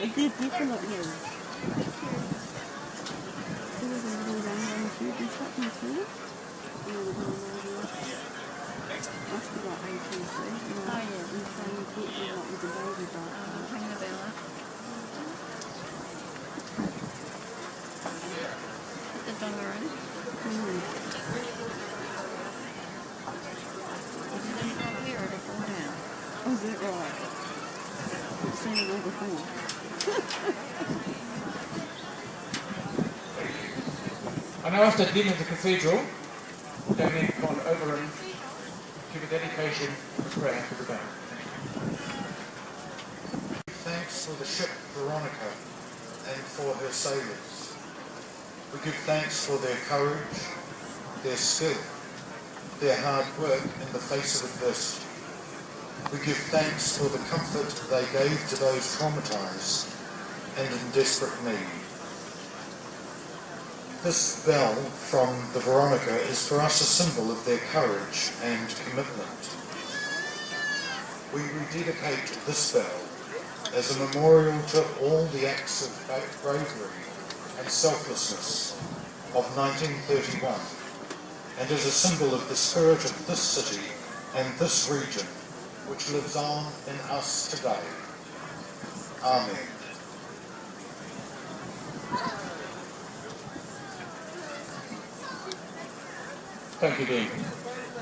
They're definitely. There was a little random tube and something too. Must be like ATC. Oh yeah. And saying you can't do that with the baby, but Ring the bell up. Put the dongle in. If you don't drop here, it'll fall down. Oh, is that right? I've seen it all before. And now after dealing with the cathedral, Damien gone over and give a dedication and prayer for the band. Thanks for the ship Veronica and for her sailors. We give thanks for their courage, their skill, their hard work in the face of adversity. We give thanks for the comfort they gave to those traumatised and in desperate need. This bell from the Veronica is for us a symbol of their courage and commitment. We rededicate this bell as a memorial to all the acts of bravery and selflessness of 1931, and as a symbol of the spirit of this city and this region, which lives on in us today. Amen. Thank you, Dean.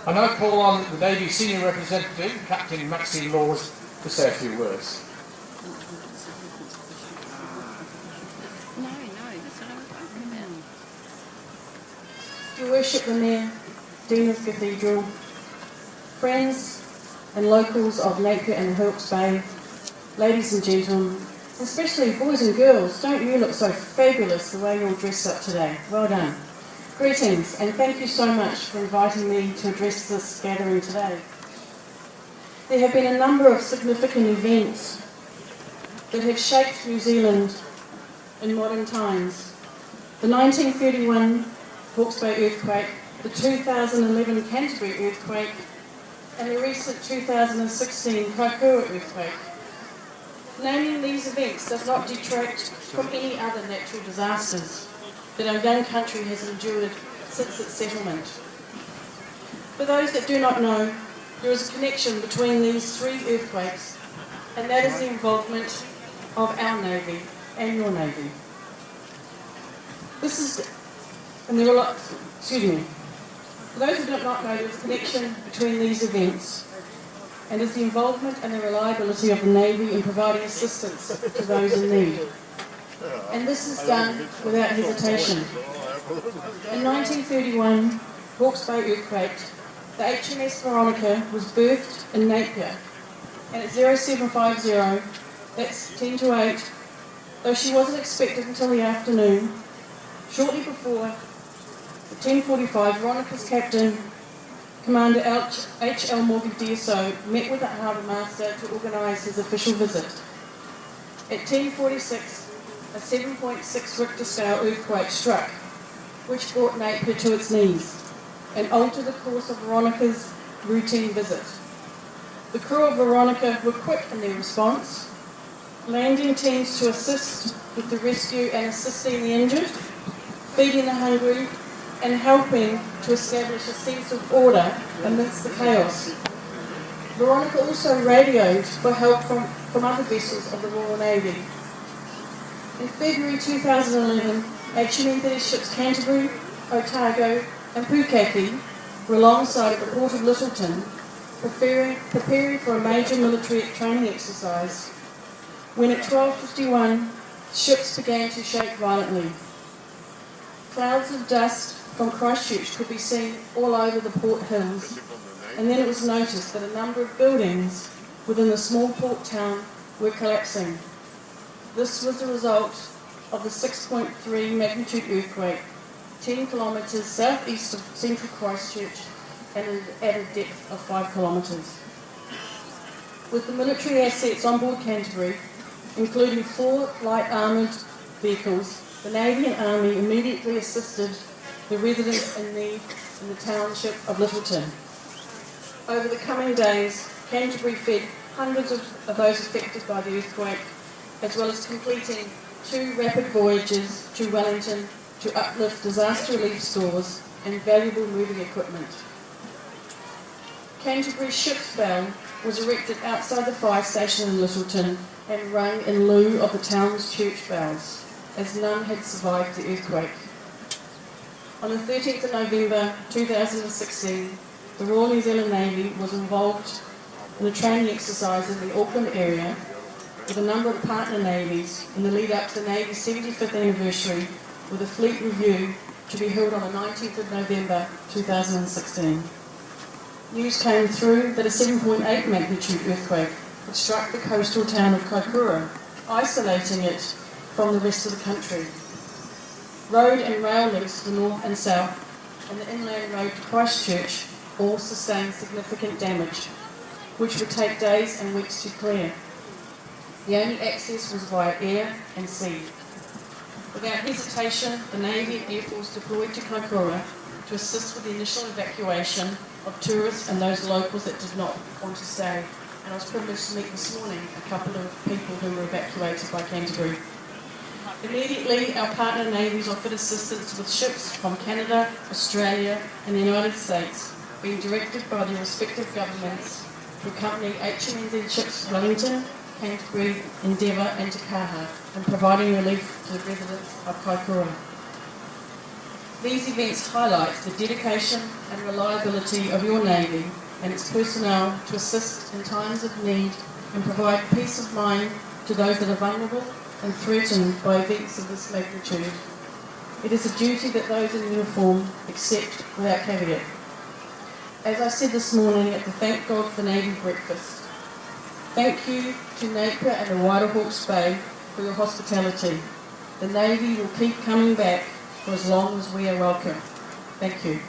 I now call on the Navy Senior Representative, Captain Maxine Laws, to say a few words. No, that's what I was talking about. Your Worship the Mayor, Dean of Cathedral, friends and locals of Napier and Hawke's Bay, ladies and gentlemen, especially boys and girls, don't you look so fabulous the way you're dressed up today? Well done. Greetings, and thank you so much for inviting me to address this gathering today. There have been a number of significant events that have shaped New Zealand in modern times. The 1931 Hawke's Bay earthquake, the 2011 Canterbury earthquake, and the recent 2016 Kaikoura earthquake. Naming these events does not detract from any other natural disasters that our young country has endured since its settlement. For those that do not know, there is a connection between these three earthquakes, and that is the involvement of our Navy and your Navy. For those who do not know, there is a connection between these events, and is the involvement and the reliability of the Navy in providing assistance to those in need. And this is done without hesitation. In 1931 Hawke's Bay earthquake, the HMS Veronica was berthed in Napier, and at 0750, that's 10 to 8, though she wasn't expected until the afternoon, shortly before at 10:45, Veronica's captain, Commander H.L. Morgan DSO, met with the harbour master to organise his official visit. At 10:46, a 7.6 Richter scale earthquake struck, which brought Napier to its knees and altered the course of Veronica's routine visit. The crew of Veronica were quick in their response, landing teams to assist with the rescue and assisting the injured, feeding the hungry, and helping to establish a sense of order amidst the chaos. Veronica also radioed for help from other vessels of the Royal Navy. In February 2011, HMS ships Canterbury, Otago and Pukaki were alongside at the port of Lyttelton, preparing for a major military training exercise, when at 12:51, ships began to shake violently. Clouds of dust from Christchurch could be seen all over the port hills, and then it was noticed that a number of buildings within the small port town were collapsing. This was the result of the 6.3 magnitude earthquake, 10 kilometres southeast of central Christchurch and at a depth of 5 kilometres. With the military assets on board Canterbury, including 4 light armoured vehicles, the Navy and Army immediately assisted the residents in need in the township of Lyttelton. Over the coming days, Canterbury fed hundreds of those affected by the earthquake as well as completing 2 rapid voyages to Wellington to uplift disaster relief stores and valuable moving equipment. Canterbury Ship's Bell was erected outside the fire station in Littleton and rung in lieu of the town's church bells, as none had survived the earthquake. On the 13th of November 2016, the Royal New Zealand Navy was involved in a training exercise in the Auckland area with a number of partner navies in the lead up to the Navy's 75th anniversary, with a fleet review to be held on the 19th of November 2016. News came through that a 7.8 magnitude earthquake had struck the coastal town of Kaikoura, isolating it from the rest of the country. Road and rail links to the north and south and the inland road to Christchurch all sustained significant damage, which would take days and weeks to clear. The only access was via air and sea. Without hesitation, the Navy and Air Force deployed to Kaikoura to assist with the initial evacuation of tourists and those locals that did not want to stay. And I was privileged to meet this morning a couple of people who were evacuated by Canterbury. Immediately, our partner navies offered assistance with ships from Canada, Australia and the United States, being directed by their respective governments to accompany HMNZ ships Wellington, Canterbury, Endeavour and Te Kaha, and providing relief to the residents of Kaikoura. These events highlight the dedication and reliability of your Navy and its personnel to assist in times of need and provide peace of mind to those that are vulnerable and threatened by events of this magnitude. It is a duty that those in uniform accept without caveat. As I said this morning at the Thank God for Navy breakfast, thank you to Napier and the Wider Hawke's Bay for your hospitality. The Navy will keep coming back for as long as we are welcome. Thank you.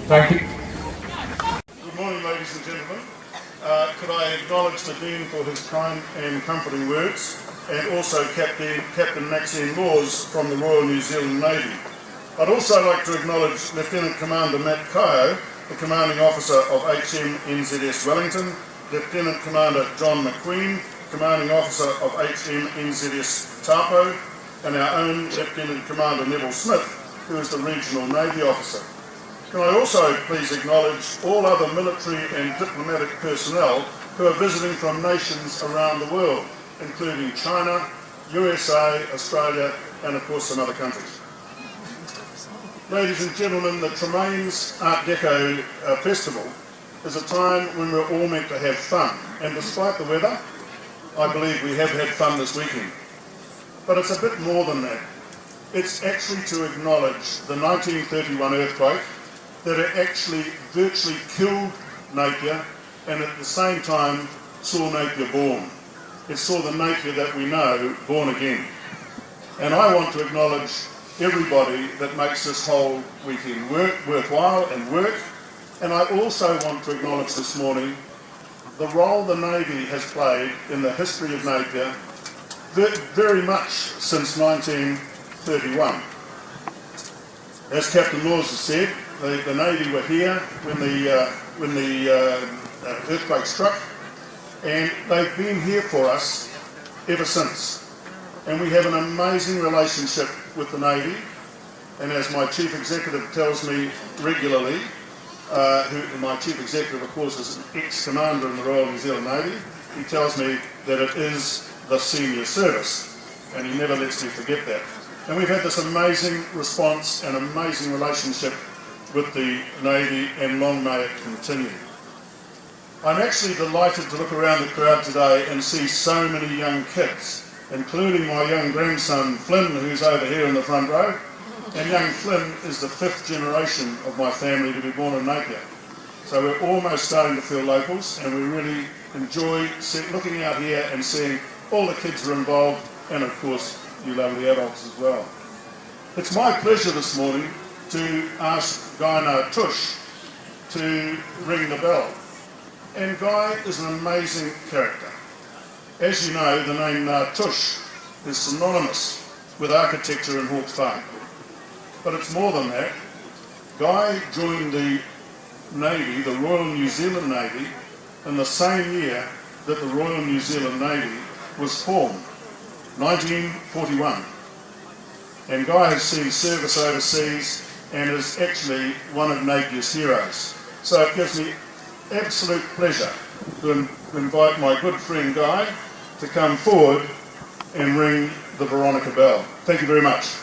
Thank you. Good morning, ladies and gentlemen. Could I acknowledge the Dean for his kind and comforting words, and also Captain Maxine Laws from the Royal New Zealand Navy. I'd also like to acknowledge Lieutenant Commander Matt Kaio, the Commanding Officer of HMNZS Wellington, Lieutenant Commander John McQueen, Commanding Officer of HMNZS Taupo, and our own Lieutenant Commander Neville Smith, who is the Regional Navy Officer. Can I also please acknowledge all other military and diplomatic personnel who are visiting from nations around the world, including China, USA, Australia, and of course some other countries. Ladies and gentlemen, the Tremaines Art Deco Festival is a time when we're all meant to have fun, and despite the weather, I believe we have had fun this weekend. But it's a bit more than that. It's actually to acknowledge the 1931 earthquake that it actually virtually killed Napier and at the same time saw Napier born. It saw the Napier that we know born again. And I want to acknowledge everybody that makes this whole weekend worthwhile and work. And I also want to acknowledge this morning the role the Navy has played in the history of Napier very much since 1931. As Captain Laws has said, the Navy were here when the earthquake struck, and they've been here for us ever since. And we have an amazing relationship with the Navy, and as my Chief Executive tells me regularly, my Chief Executive of course is an ex-commander in the Royal New Zealand Navy, he tells me that it is the senior service, and he never lets me forget that. And we've had this amazing response and amazing relationship with the Navy, and long may it continue. I'm actually delighted to look around the crowd today and see so many young kids, including my young grandson Flynn, who's over here in the front row. And young Flynn is the 5th generation of my family to be born in Napier. So we're almost starting to feel locals, and we really enjoy looking out here and seeing all the kids are involved, and of course you lovely adults as well. It's my pleasure this morning to ask Guy Tush to ring the bell. And Guy is an amazing character. As you know, the name Tush is synonymous with architecture in Hawke's Bay. But it's more than that. Guy joined the Navy, the Royal New Zealand Navy, in the same year that the Royal New Zealand Navy was formed, 1941. And Guy has seen service overseas and is actually one of Napier's heroes. So it gives me absolute pleasure to invite my good friend Guy to come forward and ring the Veronica bell. Thank you very much.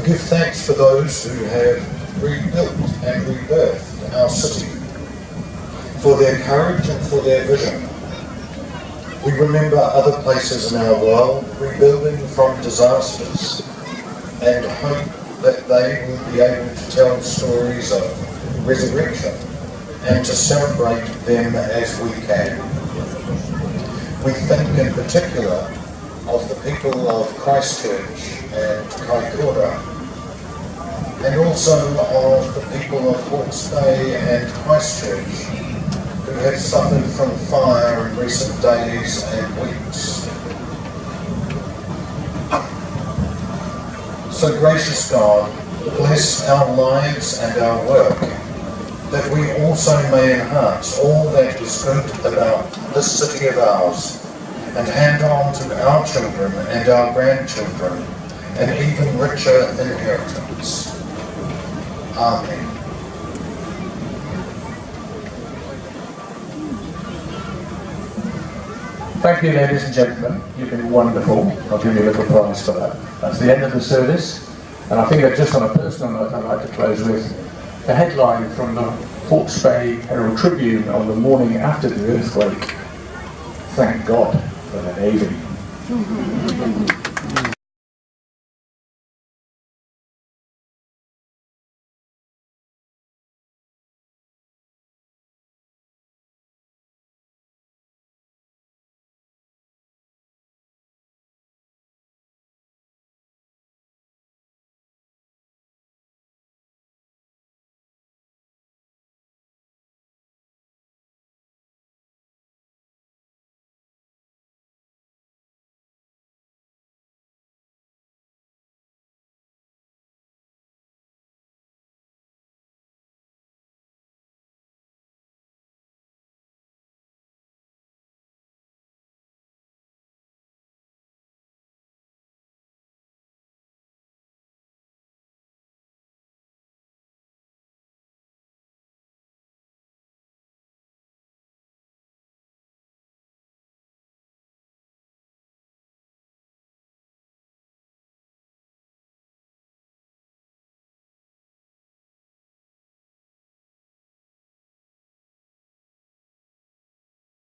We give thanks for those who have rebuilt and rebirthed our city, for their courage and for their vision. We remember other places in our world rebuilding from disasters and hope that they will be able to tell stories of resurrection and to celebrate them as we can. We think in particular of the people of Christchurch and Kaikoura, and also of the people of Hawke's Bay and Christchurch who have suffered from fire in recent days and weeks. So gracious God, bless our lives and our work, that we also may enhance all that is good about this city of ours, and hand on to our children and our grandchildren an even richer inheritance. Amen. Thank you, ladies and gentlemen. You've been wonderful. I'll give you a little prize for that. That's the end of the service. And I think that just on a personal note, I'd like to close with a headline from the Hawke's Bay Herald Tribune on the morning after the earthquake. Thank God for the Navy.